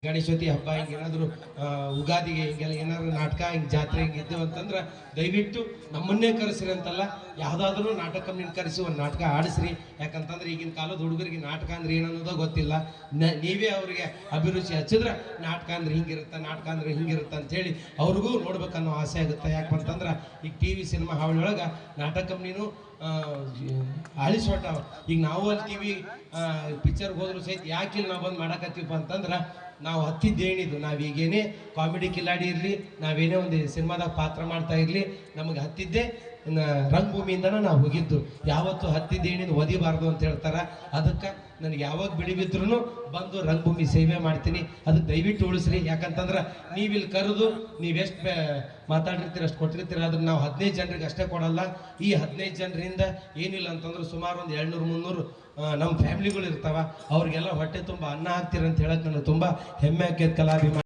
ಗಣೇಶೋತಿ ಹಬ್ಬ ಹಿಂಗೆ ಏನಾದರೂ ಉಗಾದಿಗೆ ಹಿಂಗೆಲ್ಲ ಏನಾದ್ರು ನಾಟಕ ಹಿಂಗೆ ಜಾತ್ರೆ ಹಿಂಗೆ ಇದ್ದೇವೆ ಅಂತಂದ್ರೆ ದಯವಿಟ್ಟು ನಮ್ಮನ್ನೇ ಕರೆಸ್ರಿ ಅಂತಲ್ಲ, ಯಾವುದಾದ್ರೂ ನಾಟಕ ಕಂಪ್ನಿನ ಕರೆಸಿ ಒಂದು ನಾಟಕ ಆಡಿಸ್ರಿ. ಯಾಕಂತಂದ್ರೆ ಈಗಿನ ಕಾಲದ ಹುಡುಗರಿಗೆ ನಾಟಕ ಅಂದ್ರೆ ಏನನ್ನೋದೋ ಗೊತ್ತಿಲ್ಲ. ನೀವೇ ಅವರಿಗೆ ಅಭಿರುಚಿ ಹಚ್ಚಿದ್ರೆ ನಾಟಕ ಅಂದ್ರೆ ಹಿಂಗಿರುತ್ತೆ, ನಾಟಕ ಅಂದ್ರೆ ಹಿಂಗಿರುತ್ತೆ ಅಂತೇಳಿ ಅವ್ರಿಗೂ ನೋಡ್ಬೇಕನ್ನೋ ಆಸೆ ಆಗುತ್ತೆ. ಯಾಕಂತಂದ್ರೆ ಈಗ TV ಸಿನಿಮಾ ಹಾವಳಿಯೊಳಗೆ ನಾಟಕ ಕಂಪ್ನಿನೂ ಆಳಿಸೋಟಾವ. ಈಗ ನಾವು ಅಲ್ಲಿ TV ಪಿಕ್ಚರ್ಗೆ ಹೋದ್ರು ಸಹಿತ ಯಾಕೆ ಇಲ್ಲಿ ನಾವು ಬಂದು ಮಾಡಕತ್ತೀವಪ್ಪ ಅಂತಂದ್ರೆ ನಾವು ಹತ್ತಿದ್ದೇಣಿದು. ನಾವೀಗೇನೇ ಕಾಮಿಡಿ ಕಿಲಾಡಿ ಇರಲಿ, ನಾವೇನೇ ಒಂದು ಸಿನಿಮಾದಾಗ ಪಾತ್ರ ಮಾಡ್ತಾ ಇರಲಿ, ನಮಗೆ ಹತ್ತಿದ್ದೇ ರಂಗಭೂಮಿಯಿಂದನೇ ನಾವು ಹೋಗಿದ್ದು. ಯಾವತ್ತು ಹತ್ತಿದ್ದೇಣಿದು ಒದಿಬಾರ್ದು ಅಂತ ಹೇಳ್ತಾರೆ. ಅದಕ್ಕೆ ನನಗೆ ಯಾವಾಗ ಬಿಡಿಬಿದ್ರೂ ಬಂದು ರಂಗಭೂಮಿ ಸೇವೆ ಮಾಡ್ತೀನಿ. ಅದಕ್ಕೆ ದಯವಿಟ್ಟು ಉಳಿಸ್ರಿ. ಯಾಕಂತಂದ್ರೆ ನೀವಿಲ್ಲಿ ಕರೆದು ನೀವೆಷ್ಟು ಮಾತಾಡಿರ್ತೀರ ಅಷ್ಟು ಕೊಟ್ಟಿರ್ತೀರ. ಅದಕ್ಕೆ ನಾವು 15 ಜನರಿಗೆ ಅಷ್ಟೇ ಕೊಡಲ್ಲ. ಈ 15 ಜನರಿಂದ ಏನಿಲ್ಲ ಅಂತಂದ್ರೆ ಸುಮಾರು ಒಂದು 200-300 ನಮ್ಮ ಫ್ಯಾಮಿಲಿಗಳು ಇರ್ತಾವ. ಅವ್ರಿಗೆಲ್ಲ ಹೊಟ್ಟೆ ತುಂಬ ಅನ್ನ ಹಾಕ್ತೀರಂತ ಹೇಳಕ್ಕೆ ನನಗೆ ತುಂಬ ಹೆಮ್ಮೆ ಆಕೈತೆ ಕಲಾಭಿಮಾನ.